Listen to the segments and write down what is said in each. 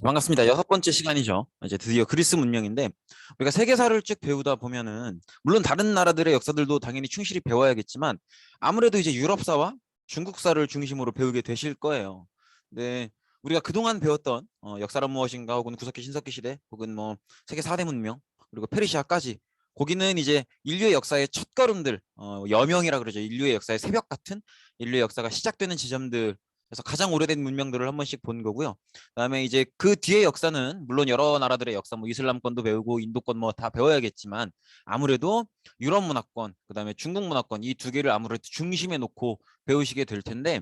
반갑습니다. 여섯 번째 시간이죠. 이제 드디어 그리스 문명인데 우리가 세계사를 쭉 배우다 보면은 물론 다른 나라들의 역사들도 당연히 충실히 배워야겠지만 아무래도 이제 유럽사와 중국사를 중심으로 배우게 되실 거예요. 근데 우리가 그동안 배웠던 역사란 무엇인가 혹은 구석기 신석기 시대 혹은 뭐 세계 4대 문명 그리고 페르시아까지 거기는 이제 인류의 역사의 첫걸음들 여명이라 그러죠. 인류의 역사의 새벽 같은 인류의 역사가 시작되는 지점들 그래서 가장 오래된 문명들을 한 번씩 본 거고요. 그다음에 이제 그 뒤의 역사는 물론 여러 나라들의 역사, 뭐 이슬람권도 배우고 인도권 뭐 다 배워야겠지만 아무래도 유럽 문화권, 그다음에 중국 문화권 이 두 개를 아무래도 중심에 놓고 배우시게 될 텐데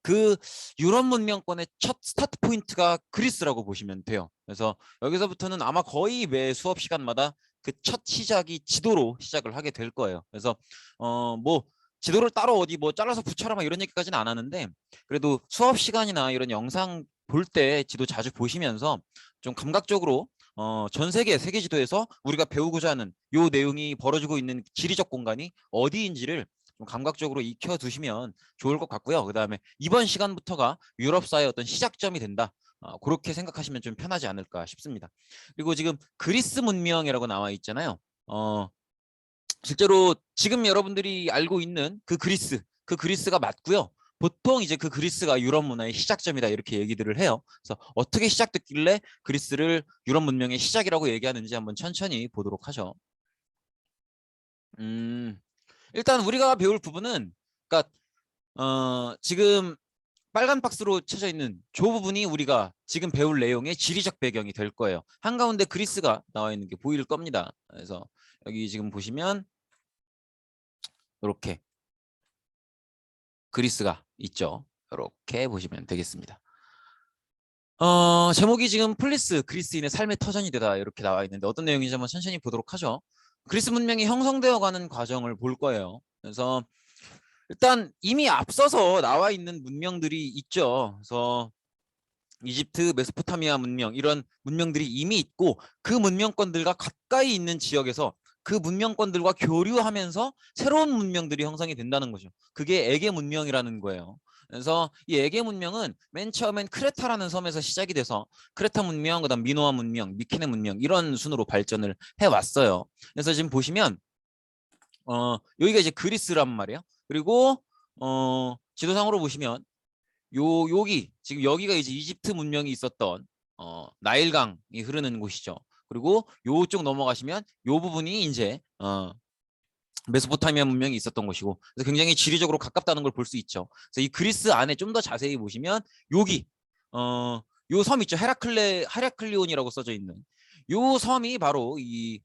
그 유럽 문명권의 첫 스타트 포인트가 그리스라고 보시면 돼요. 그래서 여기서부터는 아마 거의 매 수업 시간마다 그 첫 시작이 지도로 시작을 하게 될 거예요. 그래서 뭐 지도를 따로 어디 뭐 잘라서 붙여라 막 이런 얘기까지는 안 하는데 그래도 수업 시간이나 이런 영상 볼 때 지도 자주 보시면서 좀 감각적으로 전 세계 지도에서 우리가 배우고자 하는 요 내용이 벌어지고 있는 지리적 공간이 어디인지를 좀 감각적으로 익혀 두시면 좋을 것 같고요. 그다음에 이번 시간부터가 유럽사의 어떤 시작점이 된다. 그렇게 생각하시면 좀 편하지 않을까 싶습니다. 그리고 지금 그리스 문명이라고 나와 있잖아요. 실제로 지금 여러분들이 알고 있는 그 그리스가 맞고요. 보통 이제 그 그리스가 유럽 문화의 시작점이다 이렇게 얘기들을 해요. 그래서 어떻게 시작됐길래 그리스를 유럽 문명의 시작이라고 얘기하는지 한번 천천히 보도록 하죠. 음, 일단 우리가 배울 부분은 그러니까 지금 빨간 박스로 쳐져 있는 저 부분이 우리가 지금 배울 내용의 지리적 배경이 될 거예요. 한가운데 그리스가 나와 있는 게 보일 겁니다. 그래서 여기 지금 보시면 이렇게 그리스가 있죠. 이렇게 보시면 되겠습니다. 제목이 지금 플리스 그리스인의 삶의 터전이 되다 이렇게 나와 있는데 어떤 내용인지 한번 천천히 보도록 하죠. 그리스 문명이 형성되어 가는 과정을 볼 거예요. 그래서 일단 이미 앞서서 나와 있는 문명들이 있죠. 그래서 이집트, 메소포타미아 문명 이런 문명들이 이미 있고 그 문명권들과 가까이 있는 지역에서 그 문명권들과 교류하면서 새로운 문명들이 형성이 된다는 거죠. 그게 에게 문명이라는 거예요. 그래서 이 에게 문명은 맨 처음엔 크레타라는 섬에서 시작이 돼서 크레타 문명, 그다음 미노아 문명, 미케네 문명 이런 순으로 발전을 해왔어요. 그래서 지금 보시면 여기가 이제 그리스란 말이에요. 그리고 지도상으로 보시면 여기 지금 여기가 이제 이집트 문명이 있었던 나일강이 흐르는 곳이죠. 그리고 요쪽 넘어가시면 요 부분이 이제 메소포타미아 문명이 있었던 곳이고 그래서 굉장히 지리적으로 가깝다는 걸 볼 수 있죠. 그래서 이 그리스 안에 좀 더 자세히 보시면 여기 요 섬 있죠. 헤라클리온이라고 써져 있는 요 섬이 바로 이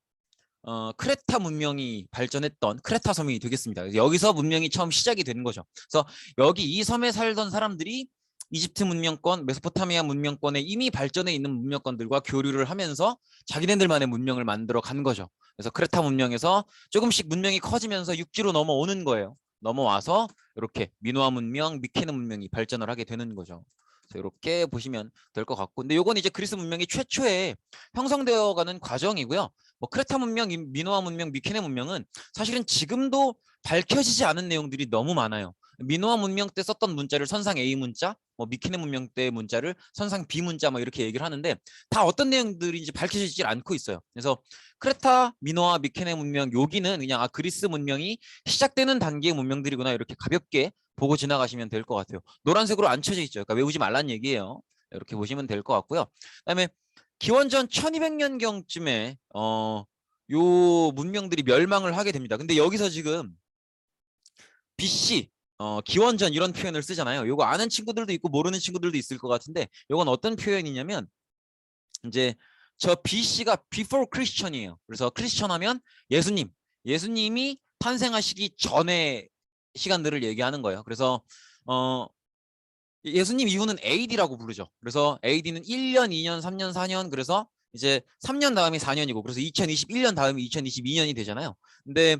크레타 문명이 발전했던 크레타 섬이 되겠습니다. 여기서 문명이 처음 시작이 되는 거죠. 그래서 여기 이 섬에 살던 사람들이 이집트 문명권, 메소포타미아 문명권에 이미 발전해 있는 문명권들과 교류를 하면서 자기네들만의 문명을 만들어 간 거죠. 그래서 크레타 문명에서 조금씩 문명이 커지면서 육지로 넘어오는 거예요. 넘어와서 이렇게 미노아 문명, 미케네 문명이 발전을 하게 되는 거죠. 그래서 이렇게 보시면 될 것 같고, 근데 요건 이제 그리스 문명이 최초에 형성되어가는 과정이고요. 뭐 크레타 문명, 미노아 문명, 미케네 문명은 사실은 지금도 밝혀지지 않은 내용들이 너무 많아요. 미노아 문명 때 썼던 문자를 선상 A 문자, 뭐 미케네 문명 때 문자를 선상 B 문자 뭐 이렇게 얘기를 하는데 다 어떤 내용들인지 밝혀지지 않고 있어요. 그래서 크레타, 미노아, 미케네 문명 여기는 그냥 그리스 문명이 시작되는 단계의 문명들이구나 이렇게 가볍게 보고 지나가시면 될 것 같아요. 노란색으로 안 쳐져 있죠. 그러니까 외우지 말란 얘기예요. 이렇게 보시면 될 것 같고요. 그다음에 기원전 1200년경쯤에 요 문명들이 멸망을 하게 됩니다. 근데 여기서 지금 BC 기원전 이런 표현을 쓰잖아요. 요거 아는 친구들도 있고 모르는 친구들도 있을 것 같은데 요건 어떤 표현이냐면 이제 저 BC가 before Christian이에요. 그래서 크리스천 하면 예수님, 예수님이 탄생하시기 전의 시간들을 얘기하는 거예요. 그래서 예수님 이후는 AD라고 부르죠. 그래서 AD는 1년, 2년, 3년, 4년 그래서 이제 3년 다음이 4년이고 그래서 2021년 다음이 2022년이 되잖아요. 근데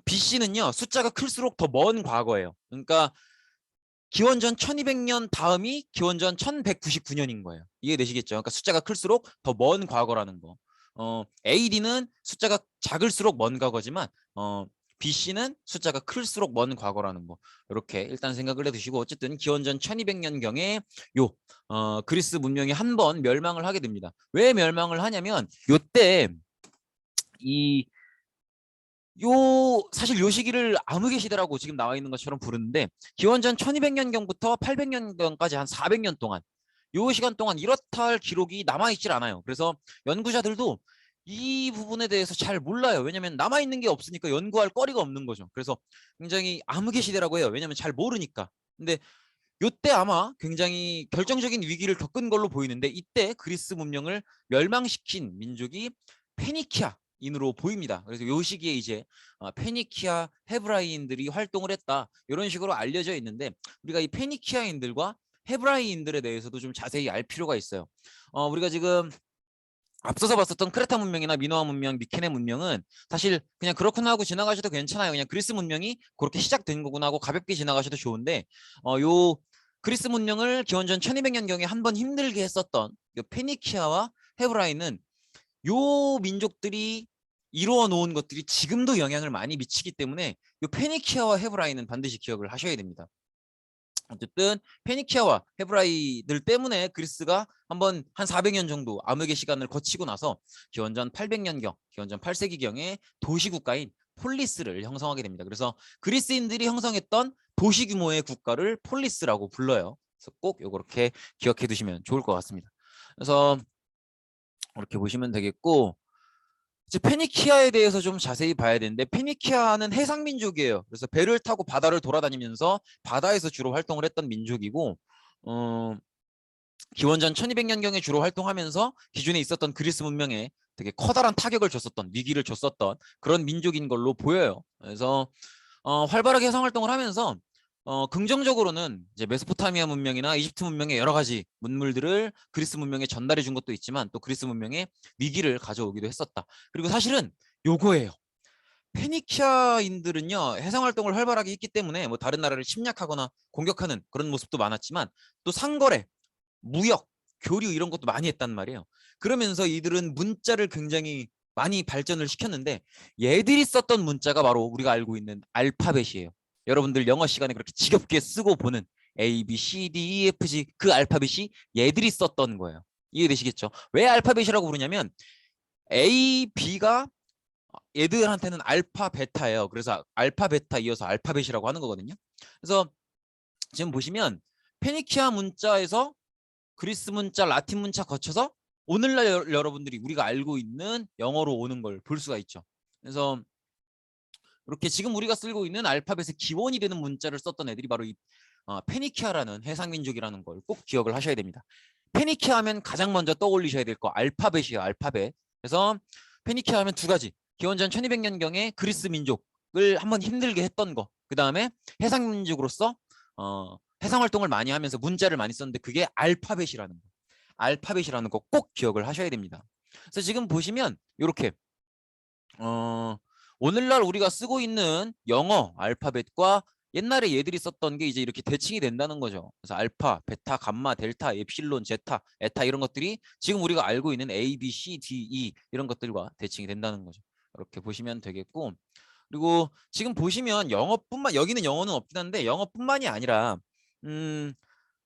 BC는요. 숫자가 클수록 더 먼 과거예요. 그러니까 기원전 1200년 다음이 기원전 1199년인 거예요. 이해되시겠죠? 그러니까 숫자가 클수록 더 먼 과거라는 거. AD는 숫자가 작을수록 먼 과거지만 BC는 숫자가 클수록 먼 과거라는 거. 이렇게 일단 생각을 해두시고 어쨌든 기원전 1200년경에 그리스 문명이 한 번 멸망을 하게 됩니다. 왜 멸망을 하냐면 요때 이 사실 요 시기를 암흑의 시대라고 지금 나와 있는 것처럼 부르는데 기원전 1200년경부터 800년경까지 한 400년 동안 요 시간 동안 이렇다 할 기록이 남아있질 않아요. 그래서 연구자들도 이 부분에 대해서 잘 몰라요. 왜냐면 남아있는 게 없으니까 연구할 거리가 없는 거죠. 그래서 굉장히 암흑의 시대라고 해요. 왜냐면 잘 모르니까. 근데 요때 아마 굉장히 결정적인 위기를 겪은 걸로 보이는데 이때 그리스 문명을 멸망시킨 민족이 페니키아인으로 보입니다. 그래서 요 시기에 이제 페니키아 헤브라이인들이 활동을 했다. 이런 식으로 알려져 있는데 우리가 이 페니키아인들과 헤브라이인들에 대해서도 좀 자세히 알 필요가 있어요. 우리가 지금 앞서서 봤었던 크레타 문명이나 미노아 문명, 미케네 문명은 사실 그냥 그렇구나 하고 지나가셔도 괜찮아요. 그냥 그리스 문명이 그렇게 시작된 거구나 하고 가볍게 지나가셔도 좋은데 요 그리스 문명을 기원전 1200년경에 한번 힘들게 했었던 요 페니키아와 헤브라이는 요 민족들이 이루어 놓은 것들이 지금도 영향을 많이 미치기 때문에 요 페니키아와 헤브라이는 반드시 기억을 하셔야 됩니다. 어쨌든 페니키아와 헤브라이들 때문에 그리스가 한번 한 400년 정도 암흑의 시간을 거치고 나서 기원전 800년경, 기원전 8세기경에 도시국가인 폴리스를 형성하게 됩니다. 그래서 그리스인들이 형성했던 도시 규모의 국가를 폴리스라고 불러요. 그래서 꼭 이렇게 기억해 두시면 좋을 것 같습니다. 그래서 이렇게 보시면 되겠고 이제 페니키아에 대해서 좀 자세히 봐야 되는데 페니키아는 해상 민족이에요. 그래서 배를 타고 바다를 돌아다니면서 바다에서 주로 활동을 했던 민족이고 기원전 1200년경에 주로 활동하면서 기존에 있었던 그리스 문명에 되게 커다란 타격을 줬었던 위기를 줬었던 그런 민족인 걸로 보여요. 그래서 활발하게 해상 활동을 하면서 긍정적으로는 이제 메소포타미아 문명이나 이집트 문명의 여러 가지 문물들을 그리스 문명에 전달해 준 것도 있지만 또 그리스 문명에 위기를 가져오기도 했었다. 그리고 사실은 요거예요. 페니키아인들은요 해상 활동을 활발하게 했기 때문에 뭐 다른 나라를 침략하거나 공격하는 그런 모습도 많았지만 또 상거래, 무역, 교류 이런 것도 많이 했단 말이에요. 그러면서 이들은 문자를 굉장히 많이 발전을 시켰는데 얘들이 썼던 문자가 바로 우리가 알고 있는 알파벳이에요. 여러분들 영어 시간에 그렇게 지겹게 쓰고 보는 A, B, C, D, E, F, G 그 알파벳이 얘들이 썼던 거예요. 이해되시겠죠? 왜 알파벳이라고 부르냐면 A, B가 얘들한테는 알파, 베타예요. 그래서 알파, 베타 이어서 알파벳이라고 하는 거거든요. 그래서 지금 보시면 페니키아 문자에서 그리스 문자, 라틴 문자 거쳐서 오늘날 여러분들이 우리가 알고 있는 영어로 오는 걸 볼 수가 있죠. 그래서 이렇게 지금 우리가 쓰고 있는 알파벳의 기원이 되는 문자를 썼던 애들이 바로 이 페니키아라는 해상민족이라는 걸 꼭 기억을 하셔야 됩니다. 페니키아 하면 가장 먼저 떠올리셔야 될 거 알파벳이에요. 알파벳. 그래서 페니키아 하면 두 가지. 기원전 1200년경에 그리스 민족을 한번 힘들게 했던 거. 그 다음에 해상민족으로서 해상 활동을 많이 하면서 문자를 많이 썼는데 그게 알파벳이라는 거. 알파벳이라는 거 꼭 기억을 하셔야 됩니다. 그래서 지금 보시면 이렇게 오늘날 우리가 쓰고 있는 영어 알파벳과 옛날에 얘들이 썼던 게 이제 이렇게 대칭이 된다는 거죠. 그래서 알파, 베타, 감마, 델타, 엡실론, 제타, 에타 이런 것들이 지금 우리가 알고 있는 A, B, C, D, E 이런 것들과 대칭이 된다는 거죠. 이렇게 보시면 되겠고 그리고 지금 보시면 영어뿐만 여기는 영어는 없긴 한데 영어뿐만이 아니라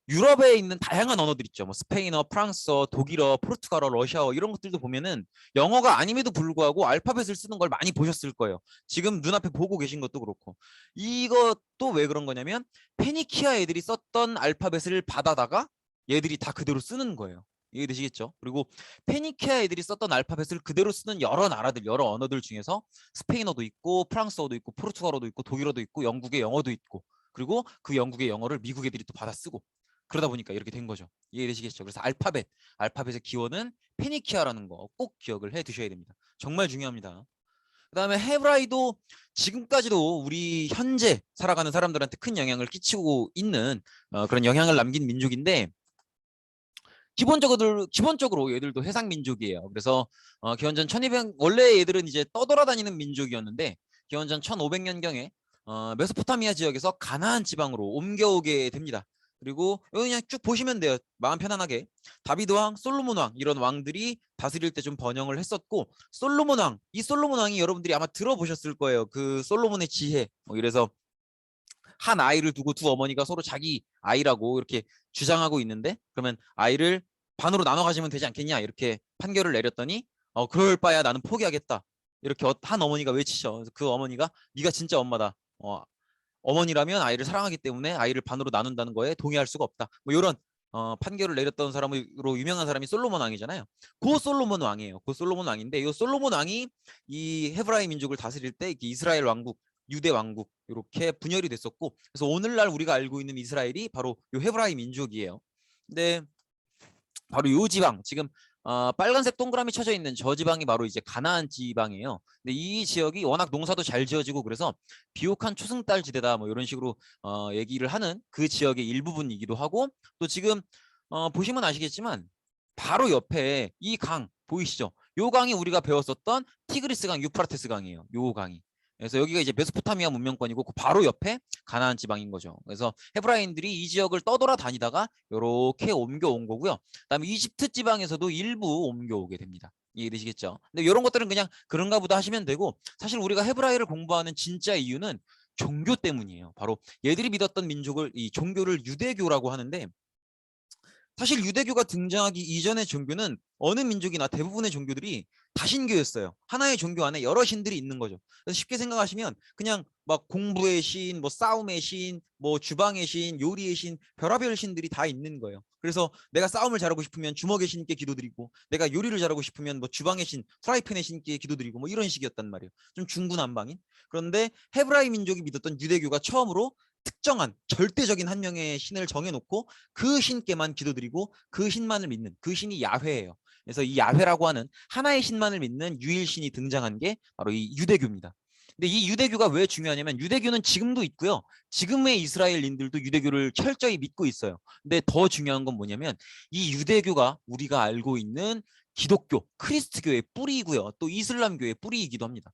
유럽에 있는 다양한 언어들 있죠. 뭐 스페인어, 프랑스어, 독일어, 포르투갈어, 러시아어 이런 것들도 보면은 영어가 아님에도 불구하고 알파벳을 쓰는 걸 많이 보셨을 거예요. 지금 눈앞에 보고 계신 것도 그렇고. 이것도 왜 그런 거냐면 페니키아 애들이 썼던 알파벳을 받아다가 얘들이 다 그대로 쓰는 거예요. 이해되시겠죠? 그리고 페니키아 애들이 썼던 알파벳을 그대로 쓰는 여러 나라들, 여러 언어들 중에서 스페인어도 있고 프랑스어도 있고 포르투갈어도 있고 독일어도 있고 영국의 영어도 있고 그리고 그 영국의 영어를 미국 애들이 또 받아 쓰고 그러다 보니까 이렇게 된 거죠. 이해되시겠죠? 그래서 알파벳의 기원은 페니키아라는 거 꼭 기억을 해 두셔야 됩니다. 정말 중요합니다. 그 다음에 헤브라이도 지금까지도 우리 현재 살아가는 사람들한테 큰 영향을 끼치고 있는 그런 영향을 남긴 민족인데 기본적으로 얘들도 해상 민족이에요. 그래서 기원전 1200 원래 얘들은 이제 떠돌아다니는 민족이었는데 기원전 1500년경에 메소포타미아 지역에서 가나안 지방으로 옮겨오게 됩니다. 그리고 여기 그냥 쭉 보시면 돼요. 마음 편안하게. 다비드 왕, 솔로몬 왕 이런 왕들이 다스릴 때 좀 번영을 했었고 솔로몬 왕, 이 솔로몬 왕이 여러분들이 아마 들어보셨을 거예요. 그 솔로몬의 지혜. 뭐 이래서 한 아이를 두고 두 어머니가 서로 자기 아이라고 이렇게 주장하고 있는데 그러면 아이를 반으로 나눠 가지면 되지 않겠냐 이렇게 판결을 내렸더니 그럴 바야 나는 포기하겠다. 이렇게 한 어머니가 외치죠. 그래서 그 어머니가 네가 진짜 엄마다. 어머니라면 아이를 사랑하기 때문에 아이를 반으로 나눈다는 거에 동의할 수가 없다. 뭐 이런 판결을 내렸던 사람으로 유명한 사람이 솔로몬 왕이잖아요. 고 솔로몬 왕이에요. 고 솔로몬 왕인데 이 솔로몬 왕이 이 헤브라임 민족을 다스릴 때 이스라엘 왕국, 유대 왕국 이렇게 분열이 됐었고 그래서 오늘날 우리가 알고 있는 이스라엘이 바로 이 헤브라임 민족이에요. 근데 바로 요 지방 지금 빨간색 동그라미 쳐져 있는 저 지방이 바로 이제 가나안 지방이에요. 근데 이 지역이 워낙 농사도 잘 지어지고 그래서 비옥한 초승달 지대다 뭐 이런 식으로 얘기를 하는 그 지역의 일부분이기도 하고 또 지금 보시면 아시겠지만 바로 옆에 이 강 보이시죠? 요 강이 우리가 배웠었던 티그리스 강, 유프라테스 강이에요. 요 강이. 그래서 여기가 이제 메소포타미아 문명권이고 그 바로 옆에 가나안 지방인 거죠. 그래서 헤브라인들이 이 지역을 떠돌아 다니다가 이렇게 옮겨온 거고요. 그다음에 이집트 지방에서도 일부 옮겨오게 됩니다. 이해되시겠죠? 근데 이런 것들은 그냥 그런가 보다 하시면 되고 사실 우리가 헤브라이를 공부하는 진짜 이유는 종교 때문이에요. 바로 얘들이 믿었던 민족을 이 종교를 유대교라고 하는데 사실 유대교가 등장하기 이전의 종교는 어느 민족이나 대부분의 종교들이 다신교였어요. 하나의 종교 안에 여러 신들이 있는 거죠. 그래서 쉽게 생각하시면 그냥 막 공부의 신, 뭐 싸움의 신, 뭐 주방의 신, 요리의 신, 별의별 신들이 다 있는 거예요. 그래서 내가 싸움을 잘하고 싶으면 주먹의 신께 기도드리고 내가 요리를 잘하고 싶으면 뭐 주방의 신, 프라이팬의 신께 기도드리고 뭐 이런 식이었단 말이에요. 좀 중구난방인. 그런데 헤브라이 민족이 믿었던 유대교가 처음으로 특정한 절대적인 한 명의 신을 정해놓고 그 신께만 기도드리고 그 신만을 믿는 그 신이 야훼예요. 그래서 이 야훼라고 하는 하나의 신만을 믿는 유일신이 등장한 게 바로 이 유대교입니다. 근데 이 유대교가 왜 중요하냐면 유대교는 지금도 있고요. 지금의 이스라엘인들도 유대교를 철저히 믿고 있어요. 근데 더 중요한 건 뭐냐면 이 유대교가 우리가 알고 있는 기독교, 크리스트교의 뿌리이고요. 또 이슬람교의 뿌리이기도 합니다.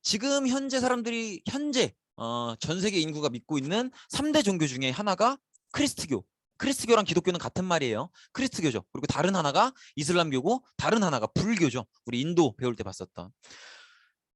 지금 현재 사람들이 전 세계 인구가 믿고 있는 3대 종교 중에 하나가 크리스트교. 크리스트교랑 기독교는 같은 말이에요. 크리스트교죠. 그리고 다른 하나가 이슬람교고 다른 하나가 불교죠. 우리 인도 배울 때 봤었던.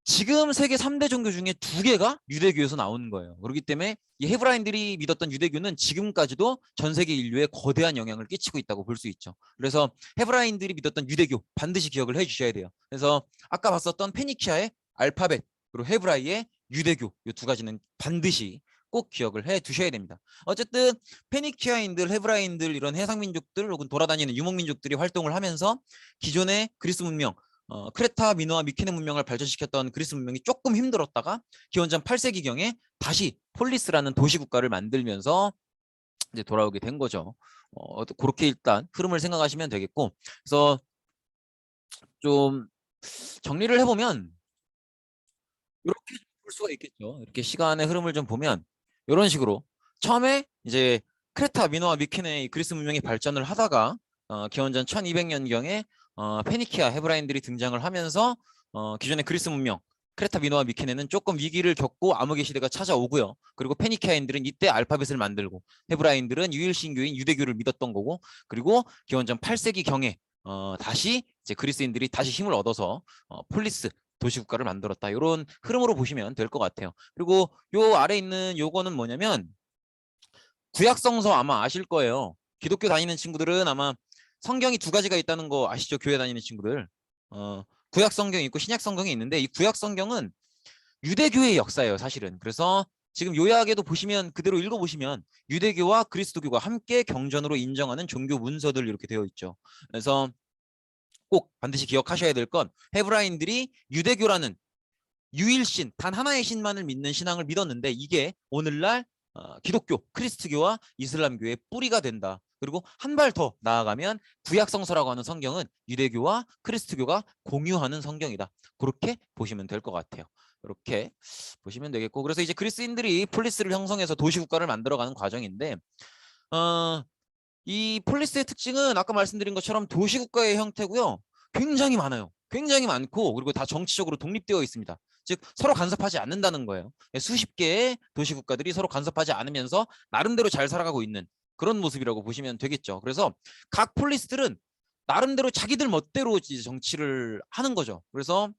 지금 세계 3대 종교 중에 2개가 유대교에서 나오는 거예요. 그렇기 때문에 이 헤브라인들이 믿었던 유대교는 지금까지도 전 세계 인류에 거대한 영향을 끼치고 있다고 볼 수 있죠. 그래서 헤브라인들이 믿었던 유대교 반드시 기억을 해주셔야 돼요. 그래서 아까 봤었던 페니키아의 알파벳 그리고 헤브라이의 유대교 이 두 가지는 반드시 꼭 기억을 해 두셔야 됩니다. 어쨌든 페니키아인들, 헤브라인들 이런 해상민족들 혹은 돌아다니는 유목민족들이 활동을 하면서 기존의 그리스 문명 크레타, 미노아, 미케네 문명을 발전시켰던 그리스 문명이 조금 힘들었다가 기원전 8세기경에 다시 폴리스라는 도시국가를 만들면서 이제 돌아오게 된 거죠. 그렇게 일단 흐름을 생각하시면 되겠고 그래서 좀 정리를 해보면 이렇게 볼 수가 있겠죠. 이렇게 시간의 흐름을 좀 보면 이런 식으로 처음에 이제 크레타, 미노아, 미케네 그리스 문명이 발전을 하다가 기원전 1200년경에 페니키아, 헤브라인들이 등장을 하면서 기존의 그리스 문명 크레타, 미노아, 미케네는 조금 위기를 겪고 암흑의 시대가 찾아오고요. 그리고 페니키아인들은 이때 알파벳을 만들고 헤브라인들은 유일신교인 유대교를 믿었던 거고 그리고 기원전 8세기경에 다시 이제 그리스인들이 다시 힘을 얻어서 폴리스 도시국가를 만들었다. 이런 흐름으로 보시면 될 것 같아요. 그리고 요 아래 있는 요거는 뭐냐면 구약성서 아마 아실 거예요. 기독교 다니는 친구들은 아마 성경이 2가지가 있다는 거 아시죠? 교회 다니는 친구들. 구약성경이 있고 신약성경이 있는데 이 구약성경은 유대교의 역사예요, 사실은. 그래서 지금 요약에도 보시면 그대로 읽어보시면 유대교와 그리스도교가 함께 경전으로 인정하는 종교 문서들 이렇게 되어 있죠. 그래서 꼭 반드시 기억하셔야 될 건 헤브라인들이 유대교라는 유일신, 단 하나의 신만을 믿는 신앙을 믿었는데 이게 오늘날 기독교, 크리스트교와 이슬람교의 뿌리가 된다. 그리고 한 발 더 나아가면 구약성서라고 하는 성경은 유대교와 크리스트교가 공유하는 성경이다. 그렇게 보시면 될 것 같아요. 이렇게 보시면 되겠고 그래서 이제 그리스인들이 폴리스를 형성해서 도시국가를 만들어가는 과정인데 이 폴리스의 특징은 아까 말씀드린 것처럼 도시국가의 형태고요. 굉장히 많아요. 굉장히 많고 그리고 다 정치적으로 독립되어 있습니다. 즉 서로 간섭하지 않는다는 거예요. 수십 개의 도시국가들이 서로 간섭하지 않으면서 나름대로 잘 살아가고 있는 그런 모습이라고 보시면 되겠죠. 그래서 각 폴리스들은 나름대로 자기들 멋대로 이제 정치를 하는 거죠. 그래서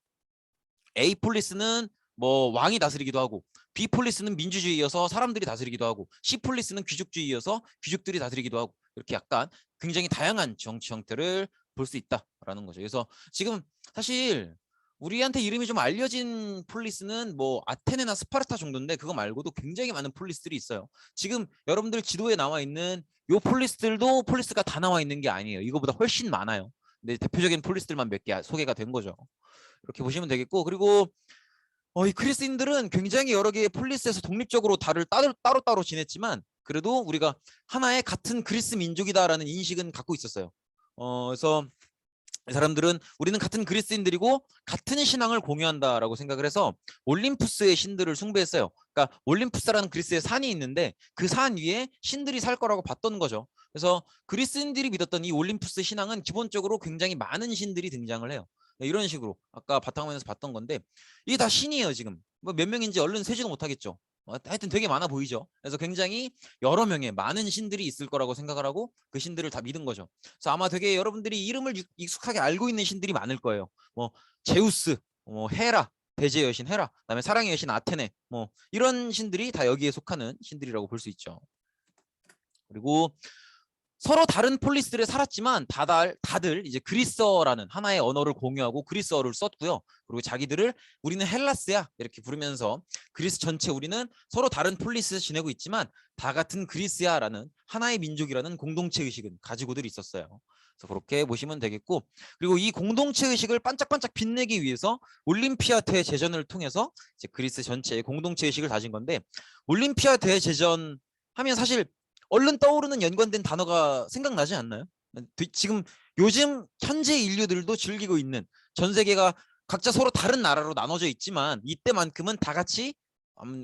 A 폴리스는 뭐 왕이 다스리기도 하고, B 폴리스는 민주주의여서 사람들이 다스리기도 하고, C 폴리스는 귀족주의여서 귀족들이 다스리기도 하고, 이렇게 약간 굉장히 다양한 정치 형태를 볼 수 있다라는 거죠. 그래서 지금 사실 우리한테 이름이 좀 알려진 폴리스는 뭐 아테네나 스파르타 정도인데, 그거 말고도 굉장히 많은 폴리스들이 있어요. 지금 여러분들 지도에 나와 있는 요 폴리스들도 폴리스가 다 나와 있는 게 아니에요. 이거보다 훨씬 많아요. 근데 대표적인 폴리스들만 몇 개 소개가 된 거죠. 이렇게 보시면 되겠고, 그리고 이 그리스인들은 굉장히 여러 개의 폴리스에서 독립적으로 따로따로 지냈지만, 그래도 우리가 하나의 같은 그리스 민족이다라는 인식은 갖고 있었어요. 그래서 이 사람들은 우리는 같은 그리스인들이고 같은 신앙을 공유한다라고 생각을 해서 올림푸스의 신들을 숭배했어요. 그러니까 올림푸스라는 그리스의 산이 있는데 그 산 위에 신들이 살 거라고 봤던 거죠. 그래서 그리스인들이 믿었던 이 올림푸스 신앙은 기본적으로 굉장히 많은 신들이 등장을 해요. 네, 이런 식으로 아까 바탕화면에서 봤던 건데, 이게 다 신이에요. 지금 뭐 몇 명인지 얼른 세지도 못하겠죠. 하여튼 되게 많아 보이죠. 그래서 굉장히 여러 명의 많은 신들이 있을 거라고 생각을 하고 그 신들을 다 믿은 거죠. 그래서 아마 되게 여러분들이 이름을 익숙하게 알고 있는 신들이 많을 거예요. 뭐 제우스, 뭐 헤라, 대제의 여신 헤라, 그다음에 사랑의 여신 아테네, 뭐 이런 신들이 다 여기에 속하는 신들이라고 볼 수 있죠. 그리고 서로 다른 폴리스들에 살았지만 다들 이제 그리스어라는 하나의 언어를 공유하고 그리스어를 썼고요. 그리고 자기들을 우리는 헬라스야 이렇게 부르면서 그리스 전체 우리는 서로 다른 폴리스에서 지내고 있지만 다 같은 그리스야라는 하나의 민족이라는 공동체 의식은 가지고들 있었어요. 그래서 그렇게 보시면 되겠고, 그리고 이 공동체 의식을 반짝반짝 빛내기 위해서 올림피아 대제전을 통해서 이제 그리스 전체의 공동체 의식을 다진 건데, 올림피아 대제전 하면 사실 얼른 떠오르는 연관된 단어가 생각나지 않나요? 지금 요즘 현재 인류들도 즐기고 있는, 전 세계가 각자 서로 다른 나라로 나눠져 있지만 이때만큼은 다 같이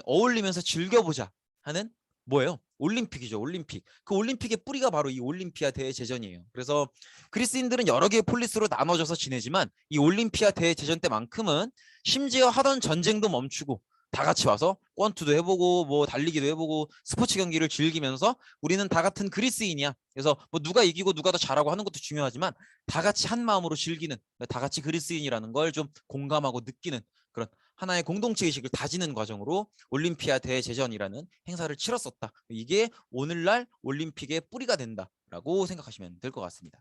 어울리면서 즐겨보자 하는 뭐예요? 올림픽이죠. 올림픽. 그 올림픽의 뿌리가 바로 이 올림피아 대제전이에요. 그래서 그리스인들은 여러 개의 폴리스로 나눠져서 지내지만 이 올림피아 대제전 때만큼은 심지어 하던 전쟁도 멈추고 다 같이 와서 권투도 해보고 뭐 달리기도 해보고 스포츠 경기를 즐기면서 우리는 다 같은 그리스인이야. 그래서 뭐 누가 이기고 누가 더 잘하고 하는 것도 중요하지만 다 같이 한 마음으로 즐기는, 다 같이 그리스인이라는 걸 좀 공감하고 느끼는 그런 하나의 공동체 의식을 다지는 과정으로 올림피아 대제전이라는 행사를 치렀었다. 이게 오늘날 올림픽의 뿌리가 된다라고 생각하시면 될 것 같습니다.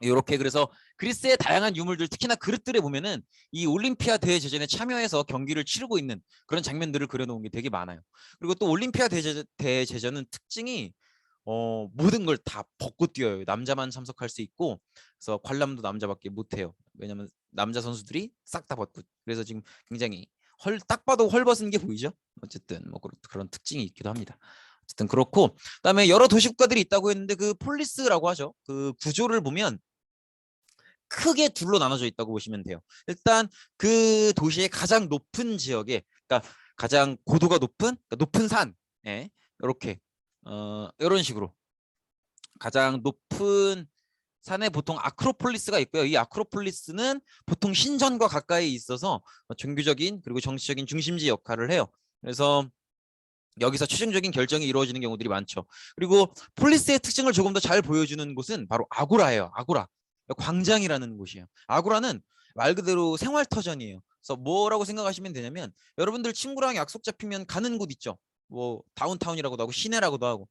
이렇게 그래서 그리스의 다양한 유물들, 특히나 그릇들에 보면은 이 올림피아 대제전에 참여해서 경기를 치르고 있는 그런 장면들을 그려놓은 게 되게 많아요. 그리고 또 올림피아 대제전은 특징이 모든 걸 다 벗고 뛰어요. 남자만 참석할 수 있고, 그래서 관람도 남자밖에 못해요. 왜냐면 남자 선수들이 싹 다 벗고, 그래서 지금 굉장히 딱 봐도 헐벗은 게 보이죠. 어쨌든 뭐 그런 특징이 있기도 합니다. 어쨌든 그렇고, 그다음에 여러 도시 국가들이 있다고 했는데 그 폴리스라고 하죠. 그 구조를 보면 크게 둘로 나눠져 있다고 보시면 돼요. 일단 그 도시의 가장 높은 지역에, 그러니까 가장 고도가 높은, 그러니까 높은 산, 예, 이렇게 이런 식으로 가장 높은 산에 보통 아크로폴리스가 있고요. 이 아크로폴리스는 보통 신전과 가까이 있어서 종교적인 그리고 정치적인 중심지 역할을 해요. 그래서 여기서 최종적인 결정이 이루어지는 경우들이 많죠. 그리고 폴리스의 특징을 조금 더 잘 보여주는 곳은 바로 아고라예요. 아고라. 광장이라는 곳이에요. 아고라는 말 그대로 생활터전이에요. 그래서 뭐라고 생각하시면 되냐면, 여러분들 친구랑 약속 잡히면 가는 곳 있죠. 뭐 다운타운이라고도 하고 시내라고도 하고,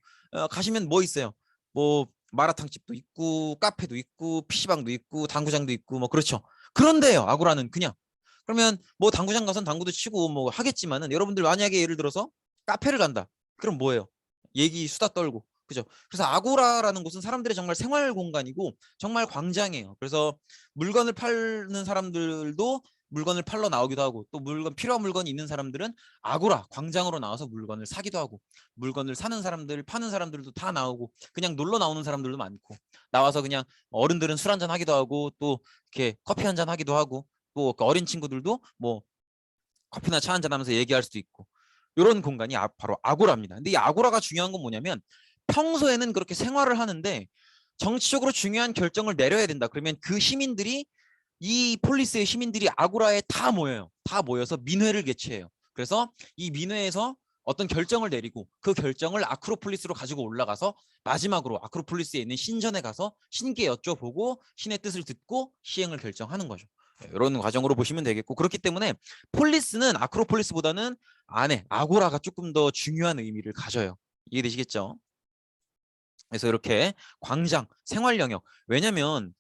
가시면 뭐 있어요? 뭐 마라탕집도 있고 카페도 있고 PC방도 있고 당구장도 있고 뭐 그렇죠. 그런데요, 아고라는 그냥, 그러면 뭐 당구장 가선 당구도 치고 뭐 하겠지만은, 여러분들 만약에 예를 들어서 카페를 간다. 그럼 뭐예요? 얘기 수다 떨고. 그죠? 그래서 아고라라는 곳은 사람들의 정말 생활 공간이고 정말 광장이에요. 그래서 물건을 파는 사람들도 물건을 팔러 나오기도 하고, 또 필요한 물건이 있는 사람들은 아고라 광장으로 나와서 물건을 사기도 하고, 물건을 사는 사람들 파는 사람들도 다 나오고, 그냥 놀러 나오는 사람들도 많고, 나와서 그냥 어른들은 술 한잔 하기도 하고, 또 이렇게 커피 한잔 하기도 하고, 또 어린 친구들도 뭐 커피나 차 한잔 하면서 얘기할 수도 있고, 이런 공간이 바로 아고라입니다. 근데 이 아고라가 중요한 건 뭐냐면, 평소에는 그렇게 생활을 하는데 정치적으로 중요한 결정을 내려야 된다. 그러면 그 시민들이, 이 폴리스의 시민들이 아고라에 다 모여요. 다 모여서 민회를 개최해요. 그래서 이 민회에서 어떤 결정을 내리고 그 결정을 아크로폴리스로 가지고 올라가서 마지막으로 아크로폴리스에 있는 신전에 가서 신께 여쭤보고 신의 뜻을 듣고 시행을 결정하는 거죠. 이런 과정으로 보시면 되겠고, 그렇기 때문에 폴리스는 아크로폴리스보다는 안에 아고라가 조금 더 중요한 의미를 가져요. 이해되시겠죠? 그래서 이렇게 광장, 생활 영역. 왜냐면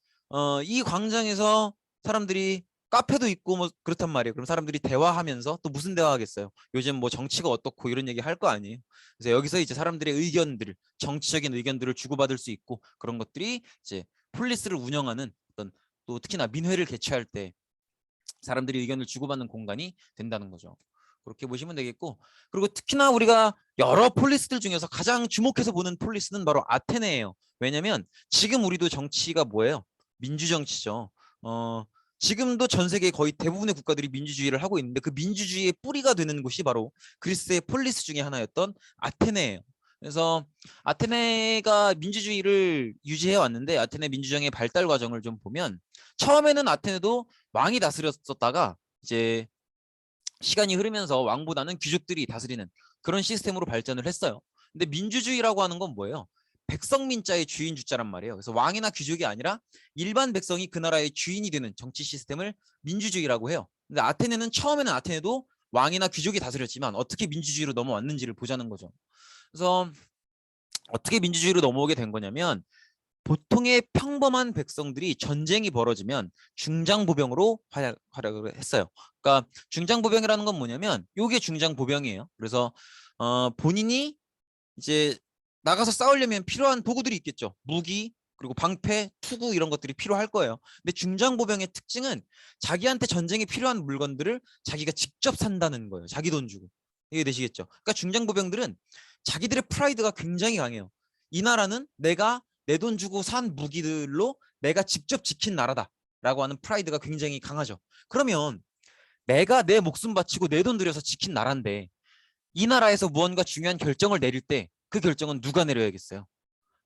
이 광장에서 사람들이 카페도 있고 뭐 그렇단 말이에요. 그럼 사람들이 대화하면서 또 무슨 대화하겠어요? 요즘 뭐 정치가 어떻고 이런 얘기 할 거 아니에요. 그래서 여기서 이제 사람들의 의견들, 정치적인 의견들을 주고받을 수 있고, 그런 것들이 이제 폴리스를 운영하는 어떤, 또 특히나 민회를 개최할 때 사람들이 의견을 주고받는 공간이 된다는 거죠. 그렇게 보시면 되겠고, 그리고 특히나 우리가 여러 폴리스들 중에서 가장 주목해서 보는 폴리스는 바로 아테네예요. 왜냐면 지금 우리도 정치가 뭐예요? 민주정치죠. 지금도 전 세계 거의 대부분의 국가들이 민주주의를 하고 있는데, 그 민주주의의 뿌리가 되는 곳이 바로 그리스의 폴리스 중에 하나였던 아테네예요. 그래서 아테네가 민주주의를 유지해 왔는데, 아테네 민주정의 발달 과정을 좀 보면, 처음에는 아테네도 왕이 다스렸었다가 이제 시간이 흐르면서 왕보다는 귀족들이 다스리는 그런 시스템으로 발전을 했어요. 근데 민주주의라고 하는 건 뭐예요? 백성민자의 주인 주자란 말이에요. 그래서 왕이나 귀족이 아니라 일반 백성이 그 나라의 주인이 되는 정치 시스템을 민주주의라고 해요. 근데 아테네는, 처음에는 아테네도 왕이나 귀족이 다스렸지만 어떻게 민주주의로 넘어왔는지를 보자는 거죠. 그래서 어떻게 민주주의로 넘어오게 된 거냐면, 보통의 평범한 백성들이 전쟁이 벌어지면 중장보병으로 활약을 했어요. 그러니까 중장보병이라는 건 뭐냐면, 요게 중장보병이에요. 그래서 본인이 이제 나가서 싸우려면 필요한 도구들이 있겠죠. 무기, 그리고 방패, 투구, 이런 것들이 필요할 거예요. 근데 중장보병의 특징은 자기한테 전쟁에 필요한 물건들을 자기가 직접 산다는 거예요. 자기 돈 주고. 이해 되시겠죠? 그러니까 중장보병들은 자기들의 프라이드가 굉장히 강해요. 이 나라는 내가 내 돈 주고 산 무기들로 내가 직접 지킨 나라다라고 하는 프라이드가 굉장히 강하죠. 그러면 내가 내 목숨 바치고 내 돈 들여서 지킨 나라인데, 이 나라에서 무언가 중요한 결정을 내릴 때 그 결정은 누가 내려야겠어요?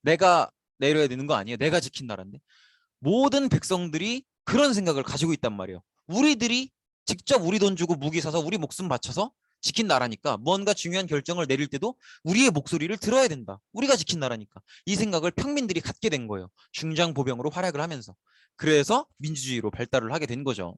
내가 내려야 되는 거 아니에요? 내가 지킨 나라인데. 모든 백성들이 그런 생각을 가지고 있단 말이에요. 우리들이 직접 우리 돈 주고 무기 사서 우리 목숨 바쳐서 지킨 나라니까, 무언가 중요한 결정을 내릴 때도 우리의 목소리를 들어야 된다. 우리가 지킨 나라니까. 이 생각을 평민들이 갖게 된 거예요. 중장보병으로 활약을 하면서. 그래서 민주주의로 발달을 하게 된 거죠.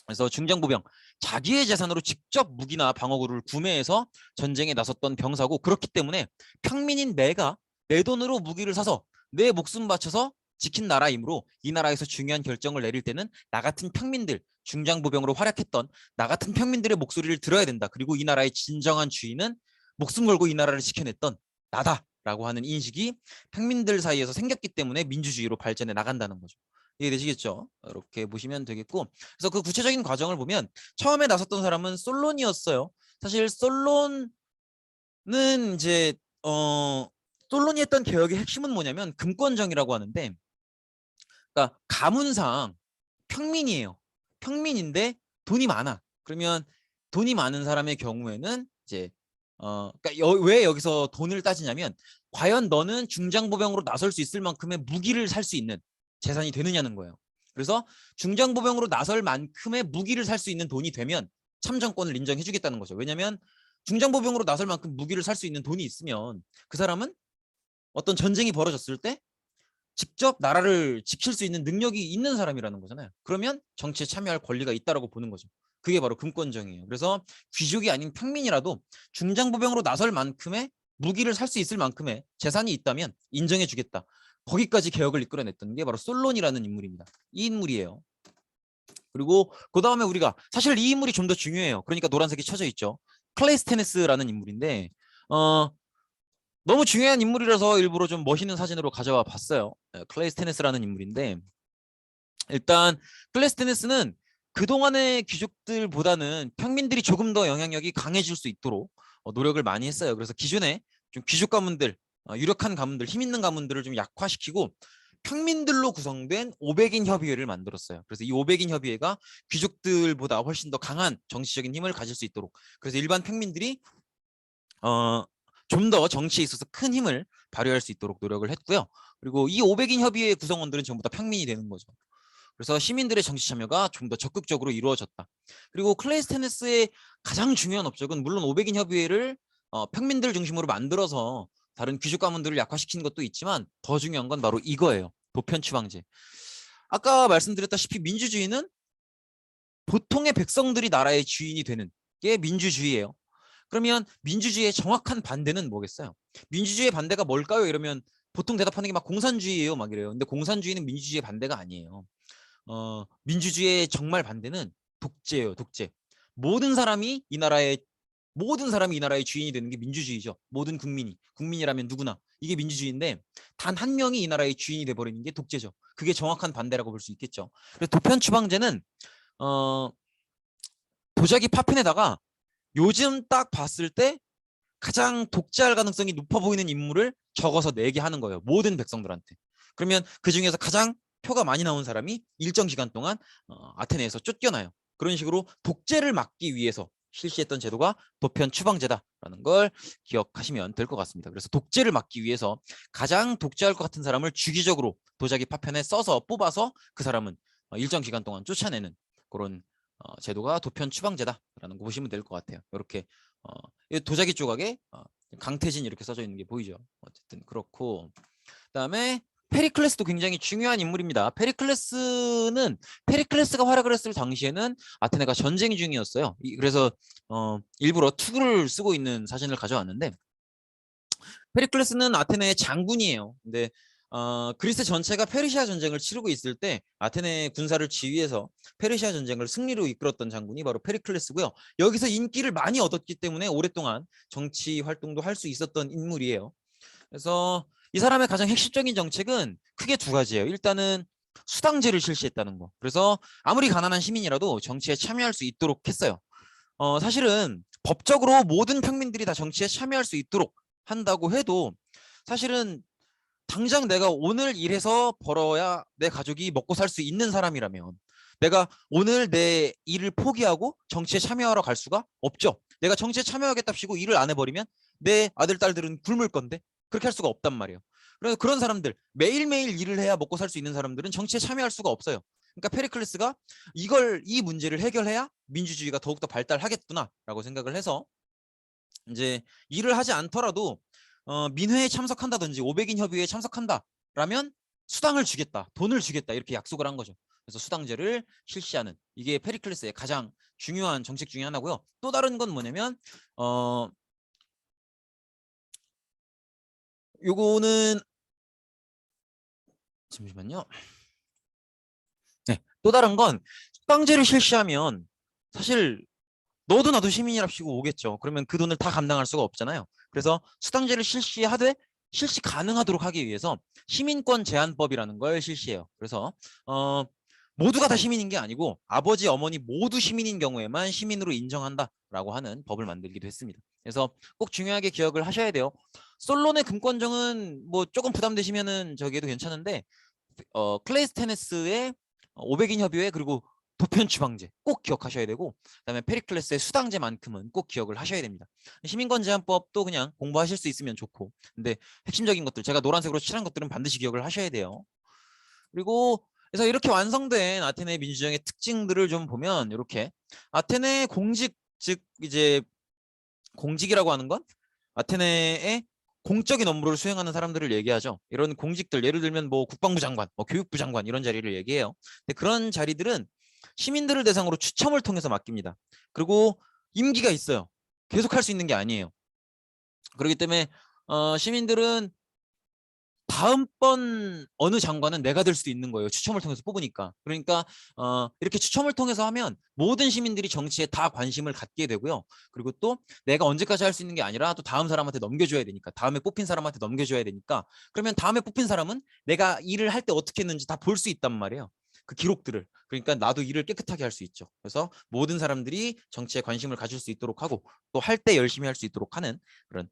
그래서 중장보병, 자기의 재산으로 직접 무기나 방어구를 구매해서 전쟁에 나섰던 병사고, 그렇기 때문에 평민인 내가 내 돈으로 무기를 사서 내 목숨 바쳐서 지킨 나라이므로, 이 나라에서 중요한 결정을 내릴 때는 나 같은 평민들, 중장보병으로 활약했던 나 같은 평민들의 목소리를 들어야 된다. 그리고 이 나라의 진정한 주인은 목숨 걸고 이 나라를 지켜냈던 나다라고 하는 인식이 평민들 사이에서 생겼기 때문에 민주주의로 발전해 나간다는 거죠. 이해되시겠죠? 이렇게 보시면 되겠고, 그래서 그 구체적인 과정을 보면, 처음에 나섰던 사람은 솔론이었어요. 사실 솔론은 이제 솔론이 했던 개혁의 핵심은 뭐냐면 금권정이라고 하는데, 그러니까 가문상 평민이에요. 평민인데 돈이 많아. 그러면 돈이 많은 사람의 경우에는 이제 그러니까 왜 여기서 돈을 따지냐면, 과연 너는 중장보병으로 나설 수 있을 만큼의 무기를 살 수 있는 재산이 되느냐는 거예요. 그래서 중장보병으로 나설 만큼의 무기를 살 수 있는 돈이 되면 참정권을 인정해 주겠다는 거죠. 왜냐하면 중장보병으로 나설 만큼 무기를 살 수 있는 돈이 있으면 그 사람은 어떤 전쟁이 벌어졌을 때 직접 나라를 지킬 수 있는 능력이 있는 사람이라는 거잖아요. 그러면 정치에 참여할 권리가 있다라고 보는 거죠. 그게 바로 금권정이에요. 그래서 귀족이 아닌 평민이라도 중장보병으로 나설 만큼의 무기를 살 수 있을 만큼의 재산이 있다면 인정해 주겠다. 거기까지 개혁을 이끌어냈던 게 바로 솔론이라는 인물입니다. 이 인물이에요. 그리고 그 다음에 우리가, 사실 이 인물이 좀 더 중요해요. 그러니까 노란색이 쳐져 있죠. 클레이스테네스라는 인물인데 너무 중요한 인물이라서 일부러 좀 멋있는 사진으로 가져와 봤어요. 클레이스테네스라는 인물인데, 일단 클레이스테네스는 그동안의 귀족들보다는 평민들이 조금 더 영향력이 강해질 수 있도록 노력을 많이 했어요. 그래서 기존에 좀 귀족 가문들, 유력한 가문들, 힘 있는 가문들을 좀 약화시키고 평민들로 구성된 500인 협의회를 만들었어요. 그래서 이 500인 협의회가 귀족들보다 훨씬 더 강한 정치적인 힘을 가질 수 있도록, 그래서 일반 평민들이 좀 더 정치에 있어서 큰 힘을 발휘할 수 있도록 노력을 했고요. 그리고 이 500인 협의회 구성원들은 전부 다 평민이 되는 거죠. 그래서 시민들의 정치 참여가 좀 더 적극적으로 이루어졌다. 그리고 클레이스테네스의 가장 중요한 업적은 물론 500인 협의회를 평민들 중심으로 만들어서 다른 귀족 가문들을 약화시키는 것도 있지만 더 중요한 건 바로 이거예요. 보편 추방제. 아까 말씀드렸다시피 민주주의는 보통의 백성들이 나라의 주인이 되는 게 민주주의예요. 그러면 민주주의의 정확한 반대는 뭐겠어요? 민주주의의 반대가 뭘까요? 이러면 보통 대답하는 게 막 공산주의예요, 막 이래요. 근데 공산주의는 민주주의의 반대가 아니에요. 민주주의의 정말 반대는 독재예요, 독재. 모든 사람이 이 나라의 주인이 되는 게 민주주의죠. 모든 국민이라면 누구나 이게 민주주의인데 단 한 명이 이 나라의 주인이 돼버리는 게 독재죠. 그게 정확한 반대라고 볼 수 있겠죠. 그래서 도편 추방제는 도자기 파편에다가 요즘 딱 봤을 때 가장 독재할 가능성이 높아 보이는 인물을 적어서 내게 하는 거예요. 모든 백성들한테. 그러면 그 중에서 가장 표가 많이 나온 사람이 일정 기간 동안 아테네에서 쫓겨나요. 그런 식으로 독재를 막기 위해서 실시했던 제도가 도편 추방제다라는 걸 기억하시면 될 것 같습니다. 그래서 독재를 막기 위해서 가장 독재할 것 같은 사람을 주기적으로 도자기 파편에 써서 뽑아서 그 사람은 일정 기간 동안 쫓아내는 그런 제도가 도편 추방제다라는 거 보시면 될 것 같아요. 이렇게 도자기 조각에 강태진 이렇게 써져 있는 게 보이죠. 어쨌든 그렇고 그다음에 페리클레스도 굉장히 중요한 인물입니다. 페리클레스가 활약을 했을 당시에는 아테네가 전쟁 중이었어요. 그래서 일부러 투구를 쓰고 있는 사진을 가져왔는데 페리클레스는 아테네의 장군이에요. 근데 그리스 전체가 페르시아 전쟁을 치르고 있을 때 아테네 군사를 지휘해서 페르시아 전쟁을 승리로 이끌었던 장군이 바로 페리클레스고요. 여기서 인기를 많이 얻었기 때문에 오랫동안 정치 활동도 할 수 있었던 인물이에요. 그래서 이 사람의 가장 핵심적인 정책은 크게 두 가지예요. 일단은 수당제를 실시했다는 거. 그래서 아무리 가난한 시민이라도 정치에 참여할 수 있도록 했어요. 사실은 법적으로 모든 평민들이 다 정치에 참여할 수 있도록 한다고 해도 사실은 당장 내가 오늘 일해서 벌어야 내 가족이 먹고 살 수 있는 사람이라면 내가 오늘 내 일을 포기하고 정치에 참여하러 갈 수가 없죠. 내가 정치에 참여하겠답시고 일을 안 해버리면 내 아들, 딸들은 굶을 건데 그렇게 할 수가 없단 말이에요. 그래서 그런 사람들, 매일매일 일을 해야 먹고 살 수 있는 사람들은 정치에 참여할 수가 없어요. 그러니까 페리클레스가 이 문제를 해결해야 민주주의가 더욱더 발달하겠구나라고 생각을 해서 이제 일을 하지 않더라도 민회에 참석한다든지 500인 협의회에 참석한다라면 수당을 주겠다, 돈을 주겠다 이렇게 약속을 한 거죠. 그래서 수당제를 실시하는 이게 페리클레스의 가장 중요한 정책 중에 하나고요. 또 다른 건 뭐냐면 요거는 잠시만요. 네, 또 다른 건 수당제를 실시하면 사실 너도 나도 시민이랍시고 오겠죠. 그러면 그 돈을 다 감당할 수가 없잖아요. 그래서 수당제를 실시하되 실시 가능하도록 하기 위해서 시민권 제한법이라는 걸 실시해요. 그래서 모두가 다 시민인 게 아니고 아버지, 어머니 모두 시민인 경우에만 시민으로 인정한다라고 하는 법을 만들기도 했습니다. 그래서 꼭 중요하게 기억을 하셔야 돼요. 솔론의 금권정은 뭐 조금 부담되시면은 저기에도 괜찮은데 클레이스테네스의 500인 협의회 그리고 도편 추방제 꼭 기억하셔야 되고 그다음에 페리클레스의 수당제만큼은 꼭 기억을 하셔야 됩니다. 시민권 제한법도 그냥 공부하실 수 있으면 좋고 근데 핵심적인 것들 제가 노란색으로 칠한 것들은 반드시 기억을 하셔야 돼요. 그리고 그래서 이렇게 완성된 아테네 민주정의 특징들을 좀 보면 이렇게 아테네 공직 즉 이제 공직이라고 하는 건 아테네의 공적인 업무를 수행하는 사람들을 얘기하죠. 이런 공직들 예를 들면 뭐 국방부 장관, 뭐 교육부 장관 이런 자리를 얘기해요. 근데 그런 자리들은 시민들을 대상으로 추첨을 통해서 맡깁니다. 그리고 임기가 있어요. 계속 할 수 있는 게 아니에요. 그렇기 때문에 시민들은 다음번 어느 장관은 내가 될 수도 있는 거예요. 추첨을 통해서 뽑으니까. 그러니까 이렇게 추첨을 통해서 하면 모든 시민들이 정치에 다 관심을 갖게 되고요. 그리고 또 내가 언제까지 할 수 있는 게 아니라 또 다음 사람한테 넘겨줘야 되니까 다음에 뽑힌 사람한테 넘겨줘야 되니까 그러면 다음에 뽑힌 사람은 내가 일을 할 때 어떻게 했는지 다 볼 수 있단 말이에요. 그 기록들을. 그러니까 나도 일을 깨끗하게 할 수 있죠. 그래서 모든 사람들이 정치에 관심을 가질 수 있도록 하고 또 할 때 열심히 할 수 있도록 하는 그런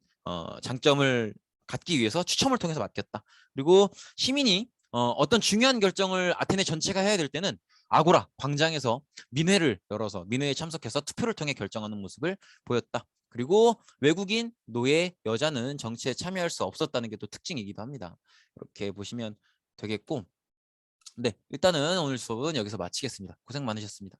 장점을 갖기 위해서 추첨을 통해서 맡겼다. 그리고 시민이 어떤 중요한 결정을 아테네 전체가 해야 될 때는 아고라 광장에서 민회를 열어서 민회에 참석해서 투표를 통해 결정하는 모습을 보였다. 그리고 외국인, 노예, 여자는 정치에 참여할 수 없었다는 게 또 특징이기도 합니다. 이렇게 보시면 되겠고 네, 일단은 오늘 수업은 여기서 마치겠습니다. 고생 많으셨습니다.